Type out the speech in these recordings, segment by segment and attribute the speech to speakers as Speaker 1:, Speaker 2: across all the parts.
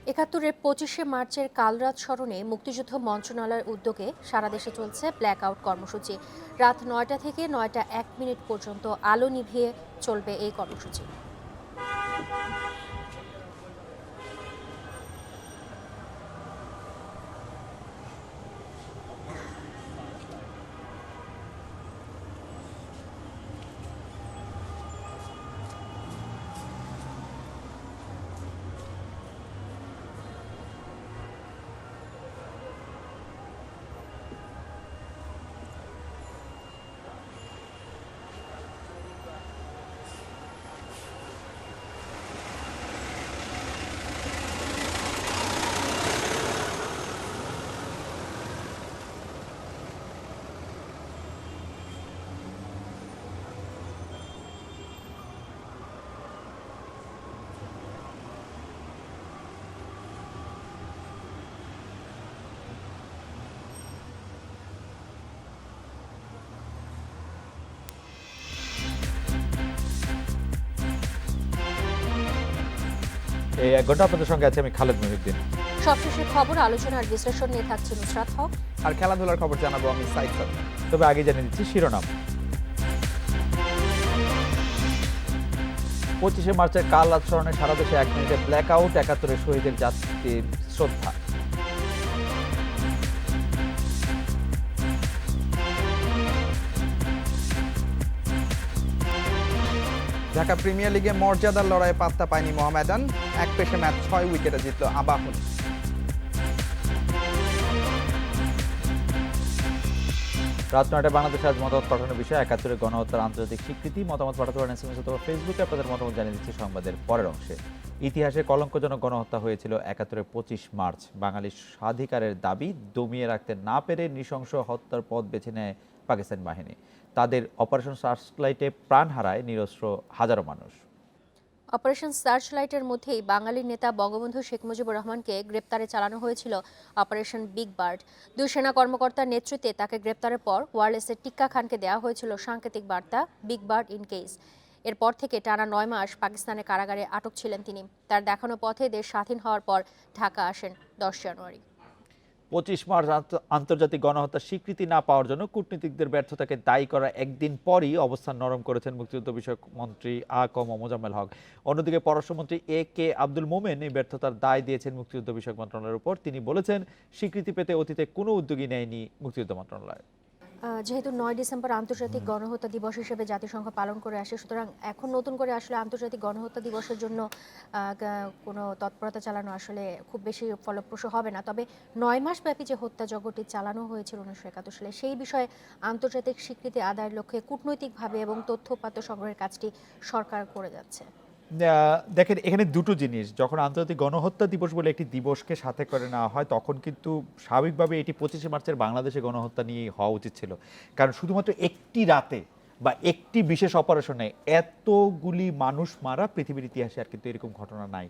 Speaker 1: একাত্তরের ২৫শে মার্চের কালরাত স্মরণে মুক্তিযুদ্ধ মন্ত্রণালয়ের উদ্যোগে সারা দেশে চলছে ব্ল্যাক আউট কর্মসূচি। রাত ৯টা থেকে ৯টা ১ মিনিট পর্যন্ত আলো নিভিয়ে চলবে এই কর্মসূচি।
Speaker 2: এই ১ ঘন্টা আপনাদের সঙ্গে আছে আমি খালেদ মহিউদ্দিন।
Speaker 1: সবশেষে খবর, আলোচনা আর বিশ্লেষণ নিয়ে থাকছে নুসরাত হক
Speaker 3: আর খেলাধুলার খবর জানাবো আমি সাইদ সাদ।
Speaker 2: তবে আগে জানিয়ে দিচ্ছি শিরোনাম। ২৫শে মার্চের কাল রাত স্মরণে সারা দেশে ১ মিনিটে ব্ল্যাক আউট, ৭১-এর শহীদের জাতির শ্রদ্ধা।
Speaker 3: ঢাকা প্রিমিয়ার লিগে মর্যাদার লড়াইয়ে পাত্তা পায়নি মোহামেডান। এক পেশে ম্যাচ ৬ উইকেটে জিতল আবাহনী।
Speaker 2: রাত ৯টায় বাংলাদেশে আজ মতামত পাঠানোর বিষয়ে ৭১-এর গণহত্যার আন্তর্জাতিক স্বীকৃতি। মতামত পাঠাতে পারেন এসএমএস অথবা ফেসবুকে। আপনাদের মতামত জানিয়ে দিচ্ছি সংবাদের পরের অংশে। ইতিহাসে কলঙ্কজনক গণহত্যা হয়েছিল ৭১-এর ২৫ মার্চ। বাঙালির স্বাধিকারের দাবি দমিয়ে রাখতে না পেরে নৃশংস হত্যার পথ বেছে নেয় পাকিস্তান বাহিনী। তাদের অপারেশন সার্চলাইটে প্রাণ হারায় নিরস্ত্র হাজারো মানুষ।
Speaker 1: অপারেশন সার্চলাইটের মধ্যেই বাঙালির নেতা বঙ্গবন্ধু শেখ মুজিবুর রহমানকে গ্রেপ্তারে চালানো হয়েছিল অপারেশন বিগ বার্ড। দুই সেনা কর্মকর্তার নেতৃত্বে তাকে গ্রেপ্তারের পর ওয়্যারলেসের টিক্কা খানকে দেওয়া হয়েছিল সাংকেতিক বার্তা বিগ বার্ড ইন কেস। এরপর থেকে টানা ৯ মাস পাকিস্তানের কারাগারে আটক ছিলেন তিনি। তার দেখানো পথে দেশ স্বাধীন হওয়ার পর ঢাকা আসেন ১০ জানুয়ারি।
Speaker 2: ২৫ মার্চ আন্তর্জাতিক গণহত্যার স্বীকৃতি না পাওয়ার জন্য কূটনীতিকদের ব্যর্থতাকে দায়ী করার একদিন পরই অবস্থান নরম করেছেন মুক্তিযুদ্ধ বিষয়ক মন্ত্রী আ.ক.ম মোজাম্মেল হক। অন্যদিকে পররাষ্ট্রমন্ত্রী এ.কে আব্দুল মোমেন এই ব্যর্থতার দায় দিয়েছেন মুক্তিযুদ্ধ বিষয়ক মন্ত্রণালয়ের উপর। তিনি বলেছেন, স্বীকৃতি পেতে অতীতে কোনো উদ্যোগই নেয়নি মুক্তিযুদ্ধ মন্ত্রণালয়।
Speaker 1: যেহেতু ৯ ডিসেম্বর আন্তর্জাতিক গণহত্যা দিবস হিসেবে জাতিসংঘ পালন করে আসে, সুতরাং এখন নতুন করে আসলে আন্তর্জাতিক গণহত্যা দিবসের জন্য কোনো তৎপরতা চালানো আসলে খুব বেশি ফলপ্রসূ হবে না। তবে ৯ মাস ব্যাপী যে হত্যাযজ্ঞটি চালানো হয়েছিল ১৯৭১ সালে, সেই বিষয়ে আন্তর্জাতিক স্বীকৃতি আদায়ের লক্ষ্যে কূটনৈতিকভাবে এবং তথ্য-উপাত্ত সংগ্রহের কাজটি সরকার করে যাচ্ছে।
Speaker 2: দেখেন, এখানে দুটো জিনিস। যখন আন্তর্জাতিক গণহত্যা দিবস বলে একটি দিবসকে সাথে করে নেওয়া হয়, তখন কিন্তু স্বাভাবিকভাবে এটি ২৫শে মার্চের বাংলাদেশে গণহত্যা নিয়ে হওয়া উচিত ছিল। কারণ শুধুমাত্র একটি রাতে বা একটি বিশেষ অপারেশনে এতগুলি মানুষ মারা পৃথিবীর ইতিহাসে আর কিন্তু এরকম ঘটনা নাই।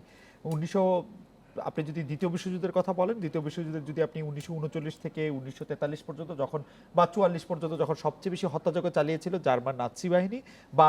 Speaker 2: আপনি যদি দ্বিতীয় বিশ্বযুদ্ধের কথা বলেন, দ্বিতীয় বিশ্বযুদ্ধের যদি আপনি ১৯৩৯ থেকে ১৯৪৩ পর্যন্ত যখন বা ৪৪ পর্যন্ত যখন সবচেয়ে বেশি হত্যাযজ্ঞ চালিয়েছিল জার্মান নাৎসি বাহিনী, বা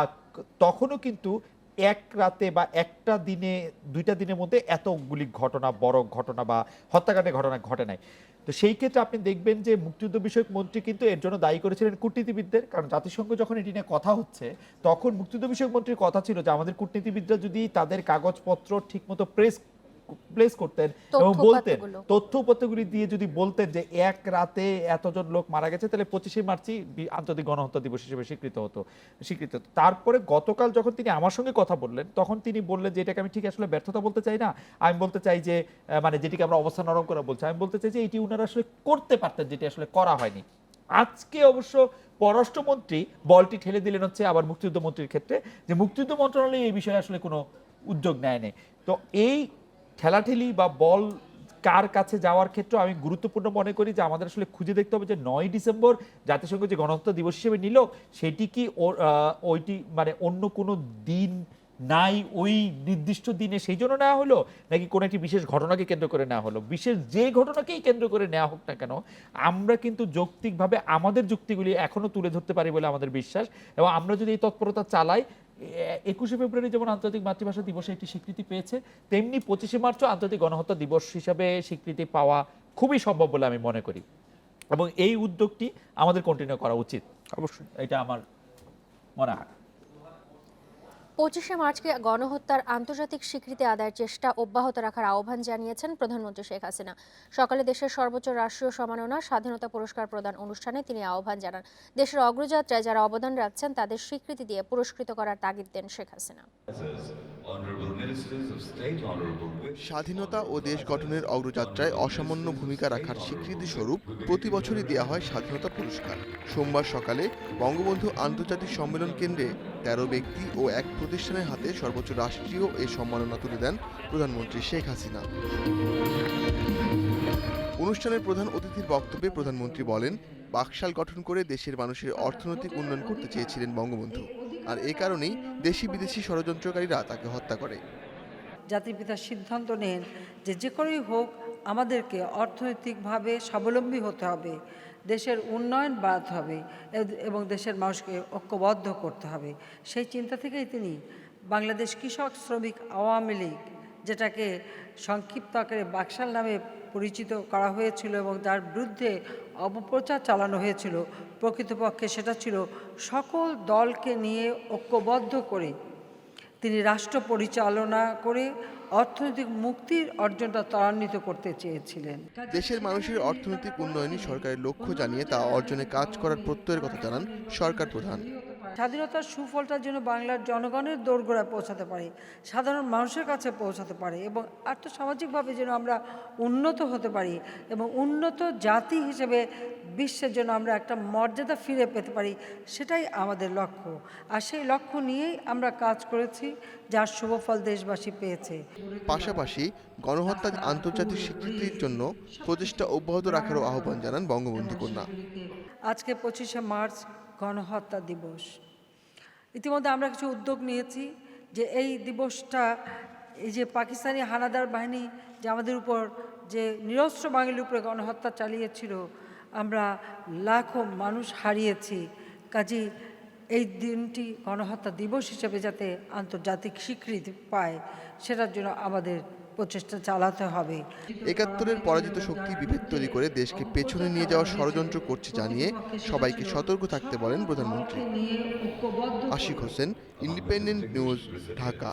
Speaker 2: তখনও কিন্তু এক রাতে বা একটা দিনে, দুইটা দিনের মধ্যে এতগুলি ঘটনা, বড় ঘটনা বা হত্যাকাণ্ডের ঘটনা ঘটে নাই। তো সেই ক্ষেত্রে আপনি দেখবেন যে মুক্তিযুদ্ধ বিষয়ক মন্ত্রী কিন্তু এর জন্য দায়ী করেছিলেন কূটনীতিবিদদের। কারণ জাতিসংঘ যখন এটি নিয়ে কথা হচ্ছে, তখন মুক্তিযুদ্ধ বিষয়ক মন্ত্রীর কথা ছিল যে আমাদের কূটনীতিবিদরা যদি তাদের কাগজপত্র ঠিকমতো প্লেস করতেন এবং বলতেন, তথ্য উপাত্তগুলি দিয়ে যদি বলতেন যে এক রাতে এতজন লোক মারা গেছে, তাহলে ২৫শে মার্চই আন্তর্জাতিক গণহত্যা দিবস হিসেবে স্বীকৃত হতো। তারপরে গতকাল যখন তিনি আমার সঙ্গে কথা বললেন, তখন তিনি বললেন যে এটাকে আমি ঠিক আসলে ব্যর্থতা বলতে চাই না, আমি বলতে চাই যে মানে যেটিকে আমরা অবস্থা নরম করা বলছি, আমি বলতে চাই যে এটি উনারা আসলে করতে পারতেন, যেটি আসলে করা হয়নি। আজকে অবশ্য পররাষ্ট্রমন্ত্রী বলটি ঠেলে দিলেন হচ্ছে আবার মুক্তিযুদ্ধ মন্ত্রীর ক্ষেত্রে, যে মুক্তিযুদ্ধ মন্ত্রণালয় এই বিষয়ে আসলে কোনো উদ্যোগ নেয়নি। তো এই ঠেলাঠেলি বা বল কার কাছে যাওয়ার ক্ষেত্রে আমি গুরুত্বপূর্ণ মনে করি যে আমাদের আসলে খুঁজে দেখতে হবে যে ৯ ডিসেম্বর জাতিসংঘ যে গণহত্যা দিবস হিসেবে নিল, সেটি কি ওইটি মানে অন্য কোনো দিন নাই ওই নির্দিষ্ট দিনে সেই জন্য নেওয়া হলো, নাকি কোনো একটি বিশেষ ঘটনাকে কেন্দ্র করে নেওয়া হলো? বিশেষ যে ঘটনাকেই কেন্দ্র করে নেওয়া হোক না কেন, আমরা কিন্তু যৌক্তিকভাবে আমাদের যুক্তিগুলি এখনো তুলে ধরতে পারি বলে আমাদের বিশ্বাস। এবং আমরা যদি এই তৎপরতা চালাই, 21শে ফেব্রুয়ারি যেমন আন্তর্জাতিক মাতৃভাষা দিবসে একটি স্বীকৃতি পেয়েছে, তেমনি 25শে মার্চও আন্তর্জাতিক গণহত্যা দিবস হিসাবে স্বীকৃতি পাওয়া খুবই সম্ভব বলে আমি মনে করি, এবং এই উদ্যোগটি আমাদের কন্টিনিউ করা উচিত।
Speaker 3: অবশ্যই
Speaker 2: এটা আমার মনে হয়।
Speaker 1: 25শে মার্চকে গণহত্যার আন্তর্জাতিক স্বীকৃতি আদায়ের চেষ্টা অব্যাহত রাখার আহ্বান জানিয়েছেন প্রধানমন্ত্রী শেখ হাসিনা। সকালে দেশের সর্বোচ্চ রাষ্ট্রীয় সম্মাননা স্বাধীনতা পুরস্কার প্রদান অনুষ্ঠানে তিনি আহ্বান জানান, দেশের অগ্রযাত্রায় যারা অবদান রাখছেন তাদের স্বীকৃতি দিয়ে পুরস্কৃত করার তাগিদ দেন শেখ হাসিনা।
Speaker 4: স্বাধীনতা ও দেশ গঠনের অগ্রযাত্রায় অসামান্য ভূমিকা রাখার স্বীকৃতি স্বরূপ প্রতি বছরই দেওয়া হয় স্বাধীনতা পুরস্কার। সোমবার সকালে বঙ্গবন্ধু আন্তর্জাতিক সম্মেলন কেন্দ্রে 13 ব্যক্তি ও এক প্রতিষ্ঠানের হাতে সর্বোচ্চ রাষ্ট্রীয় এ সম্মাননা তুলে দেন প্রধানমন্ত্রী শেখ হাসিনা। অনুষ্ঠানের প্রধান অতিথির বক্তব্যে প্রধানমন্ত্রী বলেন, বাকশাল গঠন করে দেশের মানুষের অর্থনৈতিক উন্নয়ন করতে চেয়েছিলেন বঙ্গবন্ধু, আর এ কারণেই দেশি বিদেশি ষড়যন্ত্রকারীরা তাকে হত্যা করে।
Speaker 5: জাতির পিতা সিদ্ধান্ত নেন যে করেই হোক আমাদেরকে অর্থনৈতিকভাবে স্বাবলম্বী হতে হবে, দেশের উন্নয়ন বাড়াতে হবে এবং দেশের মানুষকে ঐক্যবদ্ধ করতে হবে। সেই চিন্তা থেকেই তিনি বাংলাদেশ কৃষক শ্রমিক আওয়ামী লীগ, যেটাকে সংক্ষিপ্ত আকারে বাকশাল নামে পরিচিত করা হয়েছিল এবং যার বিরুদ্ধে অপপ্রচার চালানো হয়েছিল, প্রকৃতপক্ষে সেটা ছিল সকল দলকে নিয়ে ঐক্যবদ্ধ করে তিনি রাষ্ট্র পরিচালনা করে অর্থনৈতিক মুক্তির অর্জনটা ত্বরান্বিত করতে চেয়েছিলেন।
Speaker 4: দেশের মানুষের অর্থনৈতিক উন্নয়নই সরকারের লক্ষ্য জানিয়ে তা অর্জনে কাজ করার প্রত্যয়ের কথা জানান সরকার প্রধান।
Speaker 5: স্বাধীনতার সুফলটা যেন বাংলার জনগণের দোরগোড়ায় পৌঁছাতে পারে, সাধারণ মানুষের কাছে পৌঁছাতে পারে এবং আর্থসামাজিকভাবে যেন আমরা উন্নত হতে পারি এবং উন্নত জাতি হিসেবে বিশ্বের জন্য আমরা একটা মর্যাদা ফিরে পেতে পারি, সেটাই আমাদের লক্ষ্য। আর সেই লক্ষ্য নিয়েই আমরা কাজ করেছি, যার শুভফল দেশবাসী পেয়েছে।
Speaker 4: পাশাপাশি গণহত্যার আন্তর্জাতিক স্বীকৃতির জন্য প্রচেষ্টা অব্যাহত রাখারও আহ্বান জানান বঙ্গবন্ধু কন্যা।
Speaker 5: আজকে 25শে মার্চ গণহত্যা দিবস। ইতিমধ্যে আমরা কিছু উদ্যোগ নিয়েছি যে এই দিবসটা, এই যে পাকিস্তানি হানাদার বাহিনী যে আমাদের উপর যে নিরস্ত্র বাঙালির উপরে গণহত্যা চালিয়েছিল, আমরা লাখো মানুষ হারিয়েছি। কাজেই এই দিনটি গণহত্যা দিবস হিসেবে যাতে আন্তর্জাতিক স্বীকৃতি পায়, সেটার জন্য আমাদের প্রচেষ্টা চালাতে হবে।
Speaker 4: ৭১-এর পরাজিত শক্তি বিভেদ তৈরি করে দেশকে পেছনে নিয়ে যাওয়ার ষড়যন্ত্র করছে জানিয়ে সবাইকে সতর্ক থাকতে বলেন প্রধানমন্ত্রী। Ashik Hossain, independent news, Dhaka.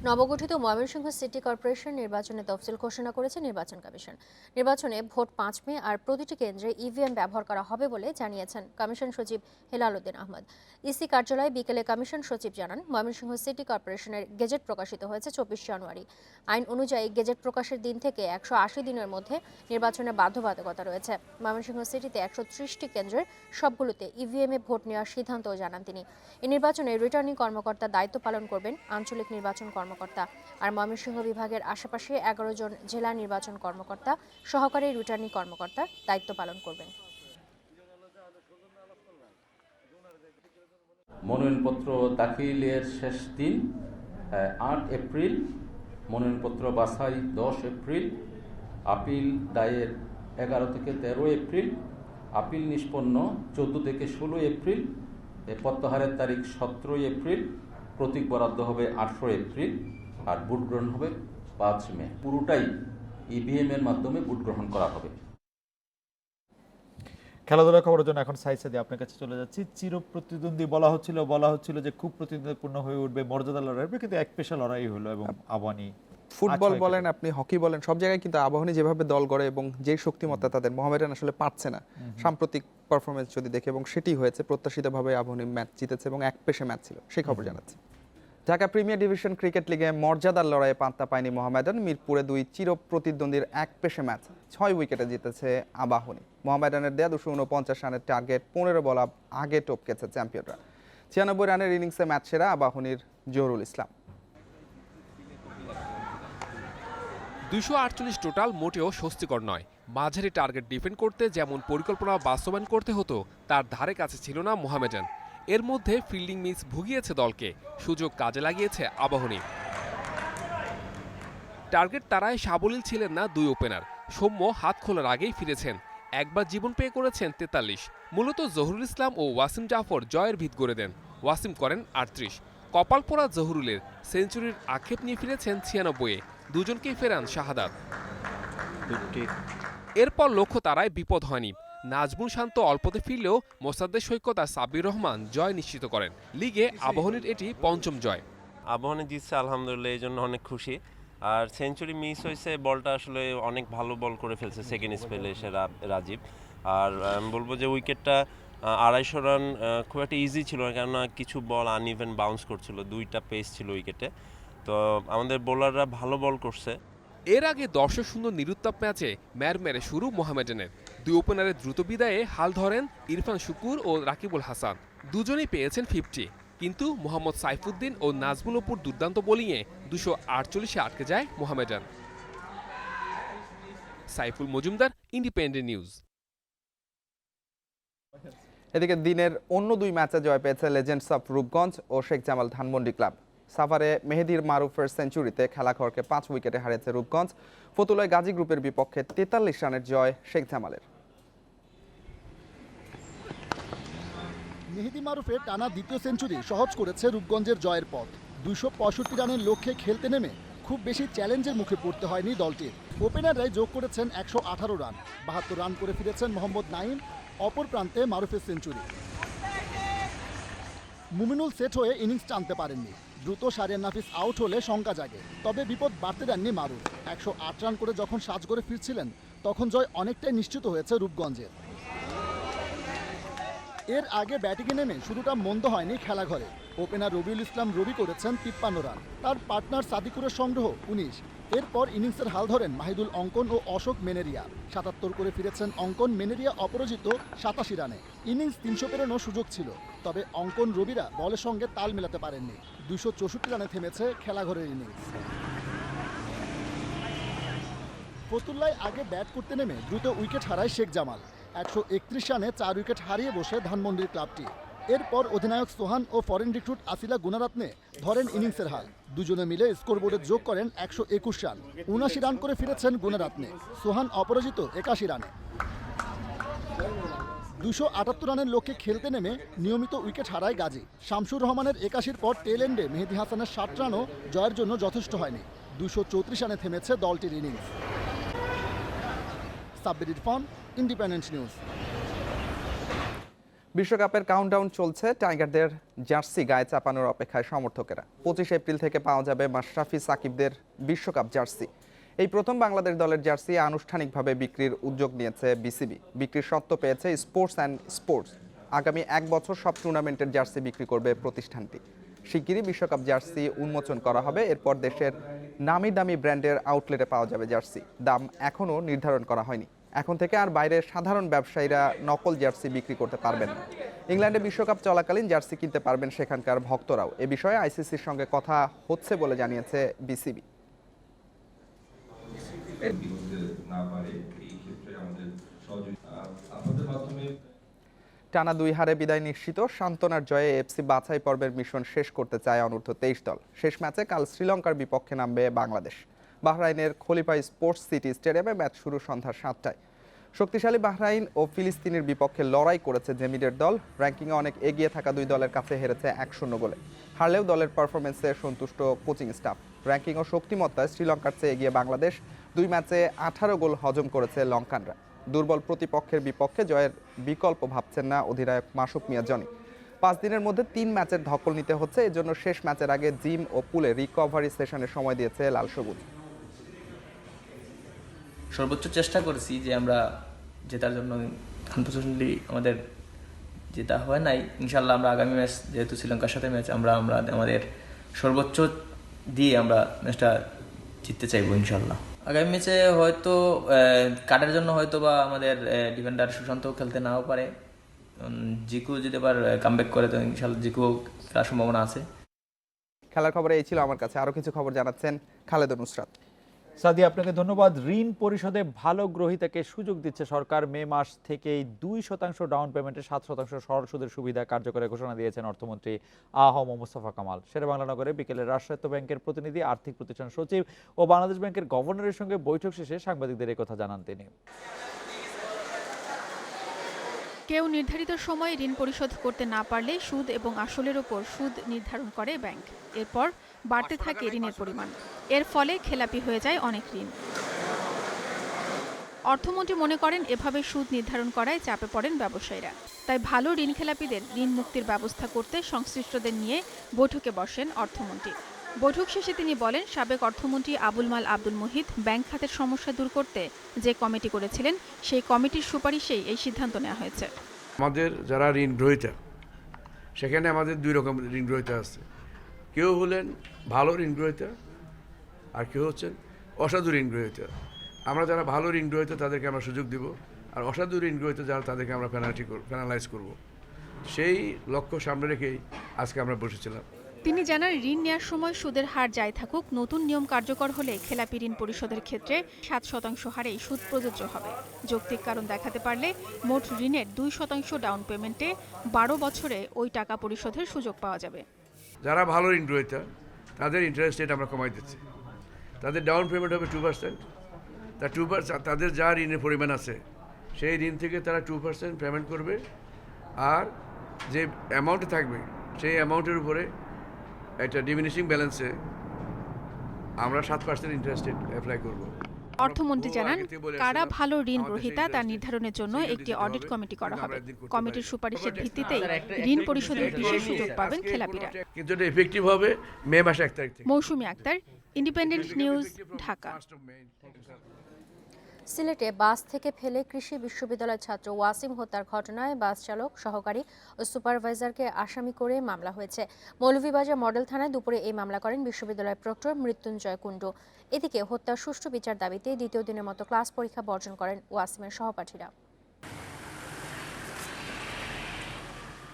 Speaker 1: নবগঠিত ময়মনসিংহ সিটি কর্পোরেশন নির্বাচনে তফসিল ঘোষণা করেছে নির্বাচন কমিশন। নির্বাচনে ভোট 5 মে আর প্রতিটি কেন্দ্রে ইভিএম ব্যবহার করা হবে বলে জানিয়েছেন কমিশন সচিব হেলাল উদ্দিন আহমদ। ইসি কার্যালয়ে বিকেলে কমিশন সচিব জানান, ময়মনসিংহ সিটি কর্পোরেশনের গেজেট প্রকাশিত হয়েছে 24 জানুয়ারি। আইন অনুযায়ী গেজেট প্রকাশের দিন থেকে 180 দিনের মধ্যে নির্বাচনের বাধ্যবাধকতা রয়েছে। ময়মনসিংহ সিটিতে 130টি কেন্দ্রের সবগুলোতে ইভিএমে ভোট নেওয়ার সিদ্ধান্তও জানান তিনি। এই নির্বাচনে রিটার্নিং কর্মকর্তা দায়িত্ব পালন করবেন আঞ্চলিক নির্বাচন কর্মকর্তা, আর ময়মনসিংহ বিভাগের আশেপাশে 11 জন জেলা নির্বাচন কর্মকর্তা সহকারী রিটার্নিং কর্মকর্তার দায়িত্ব পালন করবেন।
Speaker 6: মনোনয়নপত্র দাখিলের শেষ দিন 8 এপ্রিল, মনোনয়নপত্র বাছাই 10 এপ্রিল, আপিল দায়ের 11 থেকে 13 এপ্রিল, আপিল নিষ্পন্ন 14 থেকে 16 এপ্রিল, প্রত্যাহারের তারিখ 17 এপ্রিল, প্রতীক বরাদ্দ হবে 18 এপ্রিল, আর ভোট গ্রহণ হবে 5 মে। পুরোটাই ইভিএম এর মাধ্যমে ভোট গ্রহণ করা হবে।
Speaker 2: খেলাধুলার খবরের জন্য এখন সাইসাদি আপনার কাছে চলে যাচ্ছি। চির প্রতিদ্বন্দ্বী বলা হচ্ছিল যে খুব প্রতিদ্বন্দ্বিপূর্ণ হয়ে উঠবে, মর্যাদা লড়াই হবে, কিন্তু এক পেশা লড়াই হলো এবং আবাহনী
Speaker 3: ফুটবল বলেন, আপনি হকি বলেন, সব জায়গায় কিন্তু আবাহনী যেভাবে দল গড়ে এবং যে শক্তিমত্তা তাদের, মোহামেডান আসলে পারছে না সাম্প্রতিক পারফরমেন্স যদি দেখে, এবং সেটি হয়েছে প্রত্যাশিতভাবে আবাহনী ম্যাচ জিতেছে এবং এক পেশে ম্যাচ ছিল, সেই খবর জানাচ্ছি। ঢাকা প্রিমিয়ার ডিভিশন ক্রিকেট লিগে মর্যাদার লড়াইয়ে পাত্তা পায়নি মোহামেডান। মিরপুরে 2 চির প্রতিদ্বন্দ্বীর এক পেশে ম্যাচ 6 উইকেটে জিতেছে আবাহনী। মোহামেডানের দেয়া 249 রানের টার্গেট 15 বল আগে টপকেছে চ্যাম্পিয়নরা। 96 রানের ইনিংসে ম্যাচ সেরা আবাহনীর জহুরুল ইসলাম।
Speaker 7: 248 টোটাল মোটেও স্বস্তিকর নয়। মাঝারি টার্গেট ডিফেন্ড করতে যেমন পরিকল্পনা বাস্তবায়ন করতে হতো, তার ধারে কাছে ছিল না মোহামেডান। এর মধ্যে ফিল্ডিং মিস ভুগিয়েছে দলকে, সুযোগ কাজে লাগিয়েছে আবাহনী। টার্গেট তারাই সাবলীল ছিলেন না 2 ওপেনার। সৌম্য হাত খোলার আগেই ফিরেছেন, একবার জীবন পেয়ে করেছেন 43। মূলত জহুরুল ইসলাম ও ওয়াসিম জাফর জয়ের ভিত গড়ে দেন। ওয়াসিম করেন ৩৮। কপাল পোড়া জহুরুলের সেঞ্চুরির আক্ষেপ নিয়ে ফিরেছেন ৯৬-এ, দুজনকেই ফেরান শাহাদাত। এরপর লক্ষ্য তারায় বিপদ হয়নি। নাজমুল শান্ত অল্পতে ফিরলেও মোসাদ্দেক সৈকত আর সাব্বির রহমান জয় নিশ্চিত করেন। লিগে আবাহনীর এটি পঞ্চম জয়।
Speaker 8: আবাহনী জিতছে আলহামদুলিল্লাহ, এই জন্য অনেক খুশি। আর সেঞ্চুরি মিস হয়েছে, বলটা আসলে অনেক ভালো বল করে ফেলছে সেকেন্ড স্পেলে এসে রাজীব। আর আমি বলবো যে উইকেটটা ২৫০ রান খুব একটা ইজি ছিল না, কেননা কিছু বল আনইভেন বাউন্স করছিল, 2টা পেস ছিল উইকেটে। তো আমাদের বোলাররা ভালো বল করছে।
Speaker 7: এর আগে দর্শক সুন্দর নিরুত্তাপ ম্যাচে মেরে শুরু মোহামেডানের। দুই ওপেনারের দ্রুত বিদায়ে হাল ধরেন ইরফান শুকুর ও রাকিবুল হাসান। দুজনেই পেয়েছেন 50, কিন্তু মোহাম্মদ সাইফুদ্দিন ও নাজমুল অপুর দুর্দান্ত বোলিংয়ে ২৪৮-এ আটকে যায় মোহামেডান। Saiful Majumdar, Independent News.
Speaker 3: এদিকে দিনের অন্য 2 ম্যাচে জয় পেয়েছে লেজেন্ডস অফ রূপগঞ্জ ও শেখ জামাল ধানমন্ডি ক্লাব। সাভারে মেহেদীর মারুফের সেঞ্চুরিতে খেলাঘরকে 5 উইকেটে হারিয়েছে রূপগঞ্জ। ফতুল্লায় গাজী গ্রুপের বিপক্ষে 43 রানের জয় শেখ জামালের।
Speaker 9: মেহেদী মারুফের টানা দ্বিতীয় সেঞ্চুরি সহজ করেছে রূপগঞ্জের জয়ের পথ। 265 রানের লক্ষ্যে খেলতে নেমে খুব বেশি চ্যালেঞ্জের মুখে পড়তে হয়নি দলটির। ওপেনাররাই যোগ করেছেন 118 রান, 72 রান করে ফিরেছেন মোহাম্মদ নাইম। অপর প্রান্তে মারুফের সেঞ্চুরি। মুমিনুল সেট হয়ে ইনিংস টানতে পারেননি। দ্রুত সারিয়ান নাফিস আউট হলে শঙ্কা জাগে, তবে বিপদ বাড়তে দেননি মারুফ। 108 রান করে যখন সাজগড়ে ফিরছিলেন তখন জয় অনেকটাই নিশ্চিত হয়েছে রূপগঞ্জের। এর আগে ব্যাটিংয়ে নেমে শুরুটা মন্দ হয়নি খেলাঘরে। ওপেনার রবিউল ইসলাম রবি করেছেন 53 রান, তার পার্টনার সাদিকুরের সংগ্রহ 19। এরপর ইনিংসের হাল ধরেন মাহিদুল অঙ্কন ও অশোক মেনেরিয়া। 77 করে ফিরেছেন অঙ্কন, মেনেরিয়া অপরাজিত 87 রানে। ইনিংস 300 পেরোনোর সুযোগ ছিল, তবে অঙ্কন রবিরা বলের সঙ্গে তাল মেলাতে পারেননি। 264 রানে থেমেছে খেলাঘরের ইনিংস। ফতুল্লায় আগে ব্যাট করতে নেমে দ্রুত উইকেট হারায় শেখ জামাল। 131 রানে 4 উইকেট হারিয়ে বসে ধানমন্ডির ক্লাবটি। এরপর অধিনায়ক সোহান ও ফরেন রিক্রুট আসিলা গুণারাত্নে ধরেন ইনিংসের হাল। দুজনে মিলে স্কোরবোর্ডে যোগ করেন 121 রান। 79 রান করে ফিরেছেন গুণারাত্নে। সোহান অপরাজিত 81 রানে। 278 রানের লক্ষ্যে খেলতে নেমে নিয়মিত উইকেট হারায় গাজী। শামসুর রহমানের 81-র পর টেল এন্ডে মেহেদী হাসানের 60 রানও জয়ের জন্য যথেষ্ট হয়নি। 234 রানে থেমেছে দলটির innings. Sabbir Irfan, independent news.
Speaker 3: বিশ্বকাপের কাউন্টডাউন চলছে। টাইগারদের জার্সি গায়ে চাপানোর অপেক্ষায় সমর্থকেরা। 25 এপ্রিল থেকে পাওয়া যাবে মাশরাফি সাকিবদের বিশ্বকাপ জার্সি। এই প্রথম বাংলাদেশ দলের জার্সি আনুষ্ঠানিকভাবে বিক্রির উদ্যোগ নিয়েছে বিসিবি। বিক্রির সত্ত্ব পেয়েছে স্পোর্টস অ্যান্ড স্পোর্টস। আগামী 1 বছর সব টুর্নামেন্টের জার্সি বিক্রি করবে প্রতিষ্ঠানটি। শিগগিরই বিশ্বকাপ জার্সি উন্মোচন করা হবে। এরপর দেশের নামি দামি ব্র্যান্ডের আউটলেটে পাওয়া যাবে জার্সি। দাম এখনও নির্ধারণ করা হয়নি। এখন থেকে আর বাইরের সাধারণ ব্যবসায়ীরা নকল জার্সি বিক্রি করতে পারবেন না। ইংল্যান্ডে বিশ্বকাপ চলাকালীন জার্সি কিনতে পারবেন সেখানকার ভক্তরাও। এ বিষয়ে আইসিসির সঙ্গে কথা হচ্ছে বলে জানিয়েছে বিসিবি। টানা 2 হারে বিদায় নিশ্চিত। সান্ত্বনার জয়ে এফসি বাছাই পর্বের মিশন শেষ করতে চায় অনূর্ধ্ব 23 দল। শেষ ম্যাচে কাল শ্রীলঙ্কার বিপক্ষে নামবে বাংলাদেশ। বাহরাইনের খলিফা স্পোর্টস সিটি স্টেডিয়ামে ম্যাচ শুরু সন্ধ্যা 7টায়। শক্তিশালী বাহরাইন ও ফিলিস্তিনের বিপক্ষে লড়াই করেছে জেমিডের দল। র্যাঙ্কিংয়ে অনেক এগিয়ে থাকা 2 দলের কাছে হেরেছে 1-0 গোলে। হারলেও দলের পারফরমেন্সে সন্তুষ্ট কোচিং স্টাফ। র্যাঙ্কিং ও শক্তিমত্তায় শ্রীলঙ্কার চেয়ে এগিয়ে বাংলাদেশ। 2 ম্যাচে 18 গোল হজম করেছে লঙ্কানরা। দুর্বল প্রতিপক্ষের বিপক্ষে জয়ের বিকল্প ভাবছেন না অধিনায়ক মাসুক মিয়া জনি। 5 দিনের মধ্যে 3 ম্যাচের ধকল নিতে হচ্ছে। এজন্য শেষ ম্যাচের আগে জিম ও পুলে রিকভারি সেশনের সময় দিয়েছে লাল সবুজ।
Speaker 10: সর্বোচ্চ চেষ্টা করেছি যে আমরা জেতার জন্য। আনফরচুনেটলি আমাদের জেতা হয় নাই। ইনশাল্লাহ আমরা আগামী ম্যাচ, যেহেতু শ্রীলঙ্কার সাথে ম্যাচ, আমরা আমাদের সর্বোচ্চ দিয়ে আমরা ম্যাচটা জিততে চাইবো ইনশাল্লাহ। আগামী ম্যাচে হয়তো কাটার জন্য হয়তো বা আমাদের ডিফেন্ডার সুশান্ত খেলতে নাও পারে। জিকু যদি আবার কামব্যাক করে তো ইনশাল্লাহ জিকু খেলার সম্ভাবনা আছে।
Speaker 3: খেলার খবরে এই ছিল আমার কাছে। আরও কিছু খবর জানাচ্ছেন খালেদ নুসরাত।
Speaker 2: সাদি, আপনাকে ধন্যবাদ। ঋণ পরিশোধে ভালো গ্রহীতাকে সুযোগ দিচ্ছে সরকার। মে মাস থেকেই 2% ডাউন পেমেন্টে 7% সরল সুদের সুবিধা কার্যকরের ঘোষণা দিয়েছেন অর্থমন্ত্রী আহম মোস্তফা কামাল। শেরেবাংলা নগরে বিকেলে রাষ্ট্রায়ত্ত ব্যাংকের প্রতিনিধি, আর্থিক প্রতিষ্ঠান সচিব ও বাংলাদেশ ব্যাংকের গভর্নরের সঙ্গে বৈঠক শেষে সাংবাদিকদের এই কথা জানান তিনি।
Speaker 11: কেউ নির্ধারিত সময়ে ঋণ পরিশোধ করতে না পারলে সুদ এবং আসলের উপর সুদ নির্ধারণ করে ব্যাংক। এরপর বাড়তে থাকে ঋণের পরিমাণ। এর ফলে খেলাপি হয়ে যায় অনেক ঋণ। অর্থমন্ত্রী মনে করেন এভাবে সুদ নির্ধারণ করায় চাপে পড়েন ব্যবসায়ীরা। তাই ভালো ঋণ খেলাপিদের ঋণ মুক্তির ব্যবস্থা করতে সংশ্লিষ্টদের নিয়ে বৈঠকে বসেন অর্থমন্ত্রী। বৈঠক শেষে তিনি বলেন, সাবেক অর্থমন্ত্রী আবুল মাল আব্দুল মুহিত ব্যাংক খাতের সমস্যা দূর করতে যে কমিটি করেছিলেন সেই কমিটির সুপারিশেই এই সিদ্ধান্ত নেওয়া হয়েছে।
Speaker 12: আমাদের যারা ঋণ গ্রহীতা, সেখানে আমাদের দুই রকম ঋণ গ্রহীতা আছে। কেউ হলেন ভালো ঋণ গ্রহীতা আর কেউ হচ্ছেন অসাধু ঋণ গ্রহীতা। আমরা যারা ভালো ঋণ গ্রহীতা তাদেরকে আমরা সুযোগ দিব, আর অসাধু ঋণ গ্রহীতা যারা তাদেরকে আমরা পেনালাইজ করব। সেই লক্ষ্য সামনে রেখেই আজকে আমরা বসেছিলাম।
Speaker 11: তিনি জানান, ঋণ নেওয়ার সময় সুদের হার যাই থাকুক, নতুন নিয়ম কার্যকর হলে খেলাপি ঋণ পরিশোধের ক্ষেত্রে 7% হারেই সুদ প্রযোজ্য হবে। যৌক্তিক কারণ দেখাতে পারলে মোট ঋণের 2% ডাউন পেমেন্টে 12 বছরে ওই টাকা পরিশোধের সুযোগ পাওয়া যাবে।
Speaker 12: যারা ভালো ঋণ গ্রহীতা তাদের ইন্টারেস্ট রেট আমরা কমাই দিচ্ছি। তাদের ডাউন পেমেন্ট হবে 2%। তা 2% তাদের যা ঋণের পরিমাণ আছে সেই ঋণ থেকে তারা 2% পেমেন্ট করবে, আর যে অ্যামাউন্ট থাকবে সেই অ্যামাউন্টের উপরে একটা ডিমিনিশিং ব্যালেন্সে আমরা 7% ইন্টারেস্ট রেট অ্যাপ্লাই করব।
Speaker 11: অর্থমন্ত্রী জানান, কারা ভালো ঋণ গ্রহীতা তা নির্ধারণের জন্য একটি অডিট কমিটি করা হবে। কমিটির সুপারিশের ভিত্তিতেই ঋণ পরিশোধের বিশেষ সুযোগ পাবেন খেলাপিরা।
Speaker 12: কিন্তু এটা এফেক্টিভ হবে মে মাসে 1 তারিখ থেকে।
Speaker 11: মৌসুমী আক্তার, ইন্ডিপেন্ডেন্ট নিউজ, ঢাকা।
Speaker 1: সিলেটে বাস থেকে ফেলে কৃষি বিশ্ববিদ্যালয়ের ছাত্র ওয়াসিম হত্যার ঘটনায় বাস চালক, সহকারী ও সুপারভাইজারকে আসামি করে মামলা হয়েছে। মৌলভীবাজার মডেল থানায় দুপুরে এই মামলা করেন বিশ্ববিদ্যালয়ের প্রক্টর মৃত্যুঞ্জয় কুণ্ডু। এদিকে হত্যার সুষ্ঠু বিচার দাবিতে দ্বিতীয় দিনের মতো ক্লাস পরীক্ষা বর্জন করেন ওয়াসিমের সহপাঠীরা।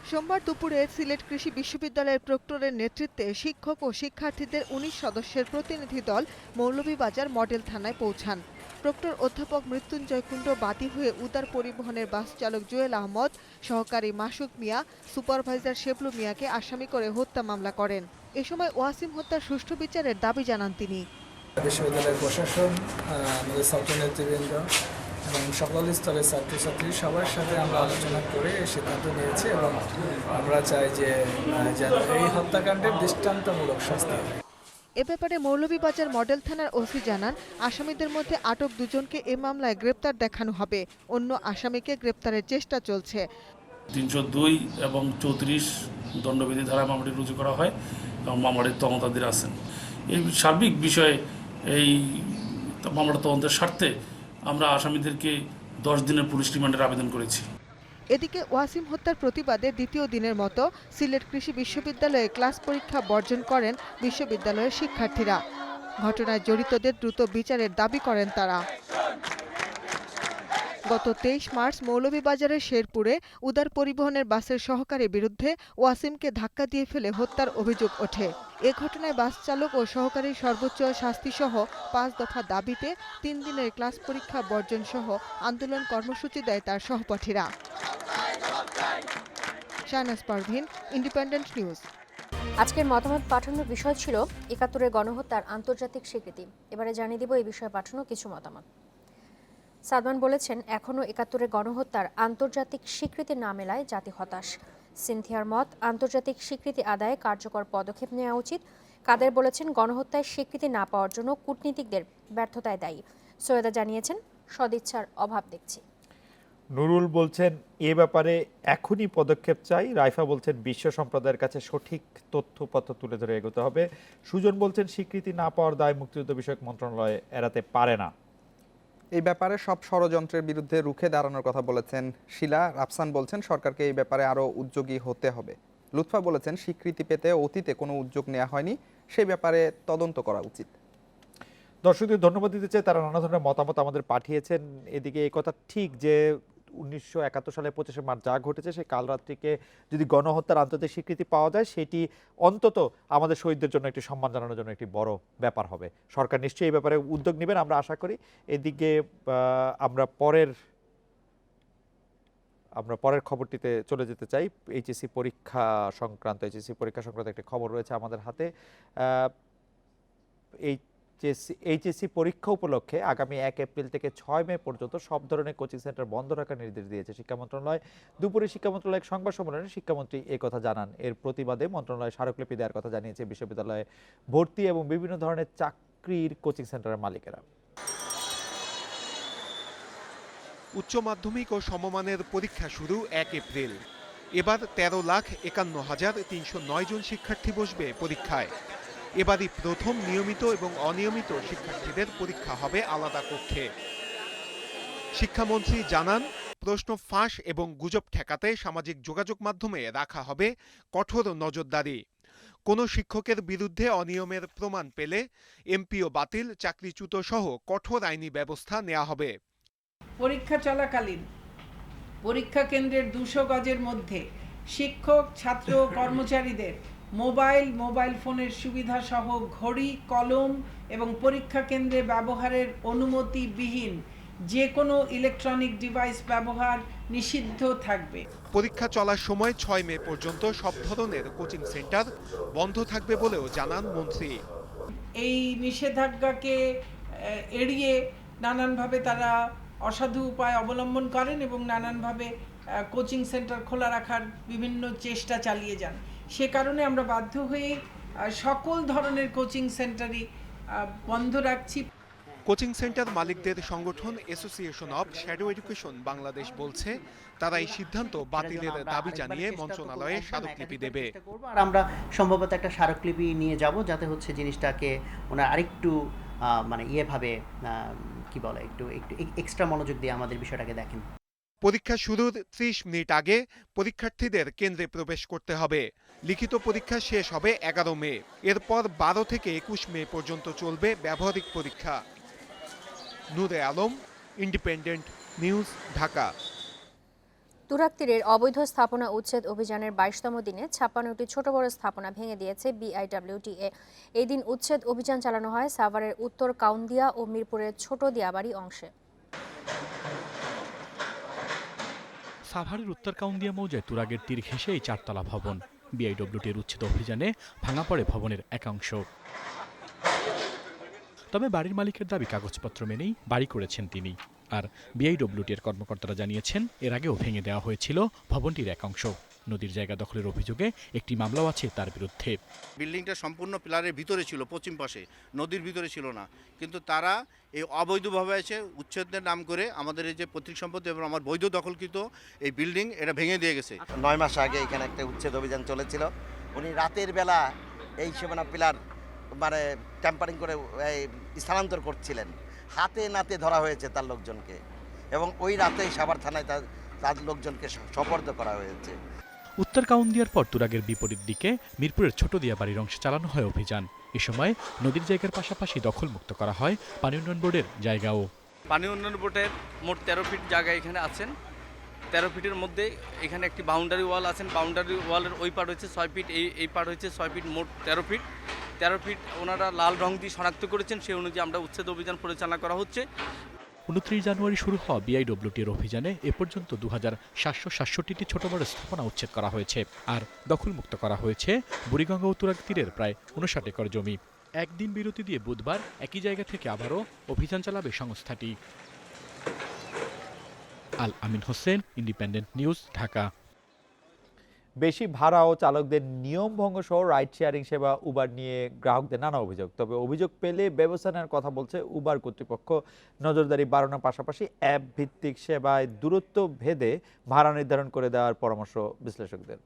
Speaker 13: সোমবার দুপুরে সিলেট কৃষি বিশ্ববিদ্যালয়ের প্রক্টরের নেতৃত্বে শিক্ষক ও শিক্ষার্থীদের 19 সদস্যের প্রতিনিধি দল মৌলভীবাজার মডেল থানায় পৌঁছান। প্রক্টর অধ্যাপক মৃত্যুঞ্জয় কুণ্ড বাদী হয়ে উদার পরিবহনের বাস চালক জুয়েল আহমদ, সহকারী মাসুক মিয়া, সুপারভাইজার শেবলু মিয়াকে আসামি করে হত্যা মামলা করেন। এ সময় ওয়াসিম হত্যার সুষ্ঠু বিচারের দাবি জানান তিনি।
Speaker 14: বিশ্ববিদ্যালয়ের প্রশাসন, আমাদের ছাত্র নেতৃবৃন্দ এবং সকল স্তরের ছাত্রছাত্রী সবার সাথে আমরা আলোচনা করে সিদ্ধান্ত নিয়েছি এবং আমরা চাই যে এই হত্যাকাণ্ডের দৃষ্টান্তমূলক শাস্তি।
Speaker 13: এ ব্যাপারে মৌলভীবাজার মডেল থানার ওসি জানান, আসামিদের মধ্যে আটক দুজনকে এ মামলায় গ্রেপ্তার দেখানো হবে। অন্য আসামিকে গ্রেপ্তারের চেষ্টা চলছে।
Speaker 15: 302 এবং 34 দণ্ডবিধি ধারা মামলাটি রুজু করা হয় এবং মামলাটির তদন্তাধীন আছেন। এই সার্বিক বিষয়ে এই মামলার তদন্তের স্বার্থে আমরা আসামিদেরকে 10 দিনের পুলিশ রিমান্ডের আবেদন করেছি।
Speaker 13: এদিকে ওয়াসিম হত্যার প্রতিবাদে দ্বিতীয় দিনের মতো সিলেট কৃষি বিশ্ববিদ্যালয়ে ক্লাস পরীক্ষা বর্জন করেন বিশ্ববিদ্যালয়ের শিক্ষার্থীরা। ঘটনায় জড়িতদের দ্রুত বিচারের দাবি করেন তারা। গত 23 মার্চ মৌলভীবাজারের শেরপুরে উদার পরিবহনের বাসের সহকারীর বিরুদ্ধে ওয়াসিমকে ধাক্কা দিয়ে ফেলে হত্যার অভিযোগ ওঠে। এ ঘটনায় বাস চালক ও সহকারীর সর্বোচ্চ শাস্তিসহ 5 দফা দাবিতে 3 দিনের ক্লাস পরীক্ষা বর্জন সহ আন্দোলন কর্মসূচি দেয় তার সহপাঠীরা। Shahnaz Parveen, Independent News.
Speaker 1: আজকের মতামত পাঠানোর বিষয় ছিল ৭১-এর গণহত্যার আন্তর্জাতিক স্বীকৃতি। এবারে জানিয়ে দিব এই বিষয়ে পাঠানো কিছু মতামত। সাদমান বলেছেন, এখনও ৭১-এর গণহত্যার আন্তর্জাতিক স্বীকৃতি না মেলায় জাতি হতাশ। সিনথিয়ার মত, আন্তর্জাতিক স্বীকৃতি আদায়ে কার্যকর পদক্ষেপ নেওয়া উচিত। কাদের বলেছেন, গণহত্যায় স্বীকৃতি না পাওয়ার জন্য কূটনীতিকদের ব্যর্থতায় দায়ী। সৈয়দা জানিয়েছেন, সদিচ্ছার অভাব দেখছি।
Speaker 2: নুরুল বলছেন, এ ব্যাপারে এখনই পদক্ষেপ চাই। রাইফা বলছেন, বিশ্ব সম্প্রদায়ের কাছে সঠিক তথ্যপত্র তুলে ধরে এগোতে হবে। সুজন বলছেন, স্বীকৃতি না পাওয়ার দায় মুক্তিযুদ্ধ বিষয়ক মন্ত্রণালয় এড়াতে পারে না।
Speaker 3: এই ব্যাপারে সব ষড়যন্ত্রের বিরুদ্ধে রুখে দাঁড়ানোর কথা বলেছেন শিলা। রাফসান বলছেন, সরকারকে এই ব্যাপারে আরও উদ্যোগী হতে হবে। লুৎফা বলেছেন, স্বীকৃতি পেতে অতীতে কোনো উদ্যোগ নেওয়া হয়নি, সেই ব্যাপারে তদন্ত করা উচিত।
Speaker 2: দর্শকদের ধন্যবাদ দিতে চাই, তারা নানা ধরনের মতামত আমাদের পাঠিয়েছেন। এদিকে এই কথা ঠিক যে 1971 সালে 25শে মার্চ যা ঘটেছে সেই কালরাত্রিকে যদি গণহত্যার আন্তর্জাতিক স্বীকৃতি পাওয়া যায়, সেটি অন্তত আমাদের শহীদদের জন্য একটি সম্মান জানানোর জন্য একটি বড় ব্যাপার হবে। সরকার নিশ্চয়ই এই ব্যাপারে উদ্যোগ নেবেন, আমরা আশা করি। এদিকে আমরা পরের খবরটিতে চলে যেতে চাই। এইচএসসি পরীক্ষা সংক্রান্ত একটি খবর রয়েছে আমাদের হাতে। এই এইচএসসি পরীক্ষা উপলক্ষে আগামী 1 এপ্রিল থেকে 6 মে পর্যন্ত সব ধরনের কোচিং সেন্টার বন্ধ রাখার নির্দেশ দিয়েছে শিক্ষা মন্ত্রণালয়। দুপুরে শিক্ষা মন্ত্রণালয়ের সংবাদ সম্মেলনে শিক্ষামন্ত্রী কথা জানান। এর প্রতিবাদে মন্ত্রণালয় স্মারকলিপি দেওয়ার কথা জানিয়েছে বিশ্ববিদ্যালয়ে ভর্তি এবং বিভিন্ন ধরনের চাকরির কোচিং সেন্টারের মালিকেরা।
Speaker 16: উচ্চ মাধ্যমিক ও সমমানের পরীক্ষা শুরু 1 এপ্রিল। এবার 13,51,309 জন শিক্ষার্থী বসবে পরীক্ষায়। এবারই প্রথম নিয়মিত এবং অনিয়মিত শিক্ষার্থীদের পরীক্ষা হবে আলাদা কক্ষে। শিক্ষামন্ত্রী জানান, প্রশ্ন ফাঁস এবং গুজব ঠেকাতে সামাজিক যোগাযোগ মাধ্যমে রাখা হবে কঠোর নজরদারি। কোনো শিক্ষকের বিরুদ্ধে অনিয়মের প্রমাণ পেলে এমপিও বাতিল, চাকরিচ্যুত সহ কঠোর আইনি ব্যবস্থা নেওয়া হবে।
Speaker 17: পরীক্ষা চলাকালীন পরীক্ষা কেন্দ্রের 200 গজের মধ্যে শিক্ষক, ছাত্র, কর্মচারীদের মোবাইল ফোনের সুবিধা সহ ঘড়ি, কলম এবং পরীক্ষা কেন্দ্রে ব্যবহারের অনুমতিবিহীন যে কোনো ইলেকট্রনিক ডিভাইস ব্যবহার নিষিদ্ধ থাকবে।
Speaker 16: পরীক্ষা চলার সময় 6 মে পর্যন্ত সব ধরনের কোচিং সেন্টার বন্ধ থাকবে বলেও জানান মন্ত্রী।
Speaker 17: এই নিষেধাজ্ঞাকে এড়িয়ে নানানভাবে তারা অসাধু উপায় অবলম্বন করেন এবং নানানভাবে কোচিং সেন্টার খোলা রাখার বিভিন্ন চেষ্টা চালিয়ে যান। সে কারণে আমরা বাধ্য হয়ে সকল ধরনের কোচিং সেন্টারই বন্ধ রাখছি।
Speaker 16: কোচিং সেন্টার মালিকদের সংগঠন association of shadow education Bangladesh বলছে, তারা এই সিদ্ধান্ত বাতিলের দাবি জানিয়ে মন্ত্রণালয়ে স্মারকলিপি দেবে।
Speaker 18: আর আমরা সম্ভবত একটা স্মারকলিপি নিয়ে যাব, যাতে হচ্ছে জিনিসটাকে ওনারা আরেকটু ইয়েভাবে কি বলে একটু এক্সট্রা মনোযোগ দিয়ে আমাদের বিষয়টাকে দেখেন।
Speaker 16: পরীক্ষা শুরুর 30 মিনিট আগে পরীক্ষার্থীদের কেন্দ্রে প্রবেশ করতে হবে। লিখিত পরীক্ষা শেষ হবে 11 মে। এরপর 12 থেকে 21 মে পর্যন্ত চলবে ব্যবহারিক পরীক্ষা। নূরে আলম, ইন্ডিপেন্ডেন্ট নিউজ, ঢাকা।
Speaker 1: তুরাগ তীরের অবৈধ স্থাপনা উচ্ছেদ অভিযানের 22তম দিনে 56টি ছোট বড় স্থাপনা ভেঙে দিয়েছে বিআইডব্লিউটিএ। এই দিন উচ্ছেদ অভিযান চালানো হয় সাভারের উত্তর কাউন্দিয়া ও মিরপুরের ছোট দিয়াবাড়ি অংশে।
Speaker 19: সাভারের উত্তর কাউন্দিয়া মৌজায় তুরাগের তীর ঘেঁষে এই 4তলা ভবন। বিআইডব্লিউটির উচ্ছেদ অভিযানে ভাঙা পড়ে ভবনের একাংশ। তবে বাড়ির মালিকের দাবি কাগজপত্র মেনেই বাড়ি করেছেন তিনি। আর বিআইডব্লিউটির কর্মকর্তারা জানিয়েছেন, এর আগেও ভেঙে দেওয়া হয়েছিল ভবনটির একাংশ। নদীর জায়গা দখলের অভিযোগে একটি মামলাও আছে তার বিরুদ্ধে।
Speaker 20: বিল্ডিংটা সম্পূর্ণ পিলারের ভিতরে ছিল, পশ্চিম পাশে, নদীর ভিতরে ছিল না। কিন্তু তারা এই অবৈধভাবে এসে উচ্ছেদের নাম করে আমাদের এই যে পৈতৃক সম্পত্তি এবং আমার বৈধ দখলকৃত এই বিল্ডিং এটা ভেঙে দিয়ে গেছে।
Speaker 21: 9 মাস আগে এখানে একটা উচ্ছেদ অভিযান চলেছিল। উনি রাতের বেলা এই সীমানা পিলার ট্যাম্পারিং করে স্থানান্তর করছিলেন। হাতে নাতে ধরা হয়েছে তার লোকজনকে এবং ওই রাতেই সাভার থানায় তার লোকজনকে সোপর্দ করা হয়েছে।
Speaker 19: উত্তর কাউন্দিয়ার পর তুরাগের বিপরীত দিকে মিরপুরের ছোট দিয়াবাড়ির অংশে চালানো হয় অভিযান। এ সময় নদীর জায়গার পাশাপাশি দখলমুক্ত করা হয় পানি উন্নয়ন বোর্ডের জায়গাও।
Speaker 10: পানি উন্নয়ন বোর্ডের মোট 13 ফিট জায়গা এখানে আছেন। 13 ফিটের মধ্যে এখানে একটি বাউন্ডারি ওয়াল আছেন। বাউন্ডারি ওয়ালের ওই পার হচ্ছে 6 ফিট, এই পার হচ্ছে 6 ফিট, মোট 13 ফিট। 13 ফিট ওনারা লাল রং দিয়ে শনাক্ত করেছেন, সেই অনুযায়ী আমরা উচ্ছেদ অভিযান পরিচালনা করা হচ্ছে।
Speaker 19: 29 জানুয়ারি শুরু হওয়া বিআইডব্লিউটির অভিযানে এ পর্যন্ত 2767টি ছোট বড় স্থাপনা উচ্ছেদ করা হয়েছে। আর দখলমুক্ত করা হয়েছে বুড়িগঙ্গা ও তুরাগ তীরের প্রায় 59 একর জমি। একদিন বিরতি দিয়ে বুধবার একই জায়গা থেকে আবারও অভিযান চালাবে সংস্থাটি। আল আমিন হোসেন, ইন্ডিপেন্ডেন্ট নিউজ, ঢাকা।
Speaker 2: বেশি ভাড়া ও চালকদের নিয়ম ভঙ্গ সহ রাইড শেয়ারিং সেবা উবার নিয়ে গ্রাহকদের নানা অভিযোগ। তবে অভিযোগ পেলে ব্যবস্থা নেওয়ার কথা বলছে উবার কর্তৃপক্ষ। নজরদারি বাড়ানোর পাশাপাশি অ্যাপ ভিত্তিক সেবায় দূরত্ব ভেদে ভাড়া নির্ধারণ করে দেওয়ার পরামর্শ বিশ্লেষকদের।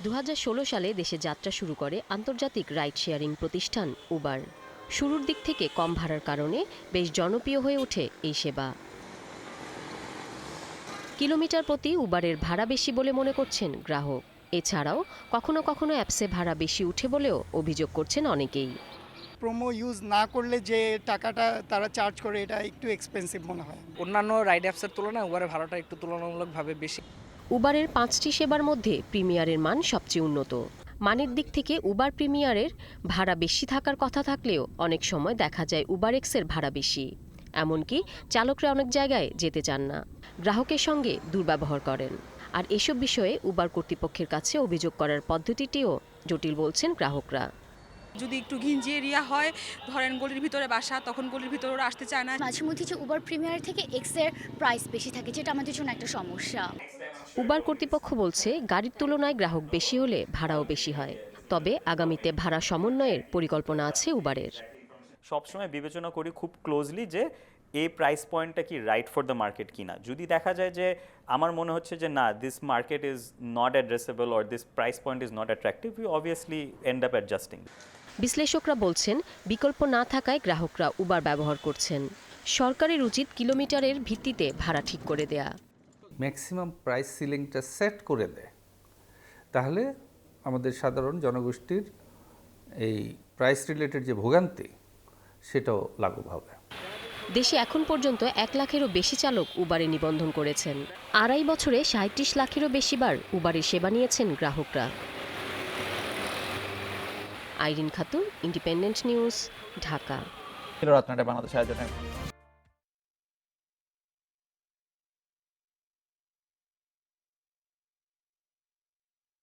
Speaker 22: 2016 সালে দেশে যাত্রা শুরু করে আন্তর্জাতিক রাইড শেয়ারিং প্রতিষ্ঠান উবার। শুরুর দিক থেকে কম ভাড়ার কারণে বেশ জনপ্রিয় হয়ে ওঠে এই সেবা। কিলোমিটার প্রতি উবারের ভাড়া বেশি বলে মনে করছেন গ্রাহক। এছাড়াও কখনো কখনো অ্যাপসে ভাড়া বেশি উঠে বলেও অভিযোগ করছেন অনেকেই।
Speaker 23: প্রোমো ইউজ না করলে যে টাকাটা তারা চার্জ করে, এটা একটু এক্সপেন্সিভ মনে হয়।
Speaker 10: অন্যান্য রাইড অ্যাপসের তুলনায় উবারের ভাড়াটা একটু তুলনামূলকভাবে বেশি।
Speaker 22: উবারের 5টি সেবার মধ্যে প্রিমিয়ারের মান সবচেয়ে উন্নত। মানের দিক থেকে উবার প্রিমিয়ারের ভাড়া বেশি থাকার কথা থাকলেও অনেক সময় দেখা যায় উবার এক্সের ভাড়া বেশি। এমনকি চালকরা অনেক জায়গায় যেতে চান না, গ্রাহকের সঙ্গে দুর্ব্যবহার করেন। আর এসব বিষয়ে উবার কর্তৃপক্ষের কাছে অভিযোগ করার পদ্ধতিটিও জটিল বলছেন গ্রাহকরা।
Speaker 4: যদি একটু ঘিঞ্জি এরিয়া হয়, ধরেন গলির ভিতরে বাসা, তখন গলির ভিতরে ওরা আসতে চায় না।
Speaker 5: মাঝে মধ্যে যে উবার প্রিমিয়ার থেকে এক্সের প্রাইস বেশি থাকে, যেটা আমাদের জন্য একটা সমস্যা।
Speaker 22: উবার কর্তৃপক্ষ বলছে গাড়ির তুলনায় গ্রাহক বেশি হলে ভাড়াও বেশি হয়। তবে আগামীতে ভাড়া সমন্বয়ের পরিকল্পনা আছে উবারের।
Speaker 6: সবসময় বিবেচনা করি খুব ক্লোজলি যে এই প্রাইস পয়েন্টটা কি রাইট ফর দ্য মার্কেট কিনা। যদি দেখা যায় যে আমার মনে হচ্ছে যে না, this market is not addressable or this price point is not attractive, we obviously end up adjusting.
Speaker 22: বিশ্লেষকরা বলছেন বিকল্প না থাকায় গ্রাহকরা উবার ব্যবহার করছেন। সরকারের উচিত কিলোমিটারের ভিত্তিতে ভাড়া ঠিক করে দেয়া।
Speaker 24: ম্যাক্সিমাম প্রাইস সিলিংটা সেট করে দেয়, তাহলে আমাদের সাধারণ জনগোষ্ঠীর এই প্রাইস রিলেটেড যে ভোগান্তি সেটাও লাঘব হবে।
Speaker 22: দেশে এখন পর্যন্ত 1 লাখেরও বেশি চালক উবারে নিবন্ধন করেছেন। 2.5 বছরে 37 লাখেরও বেশিবার উবারের সেবা নিয়েছেন গ্রাহকরা। Irin Khatun, Independent news, Dhaka.
Speaker 2: রত্নাটা বাংলাদেশ আয়োজনে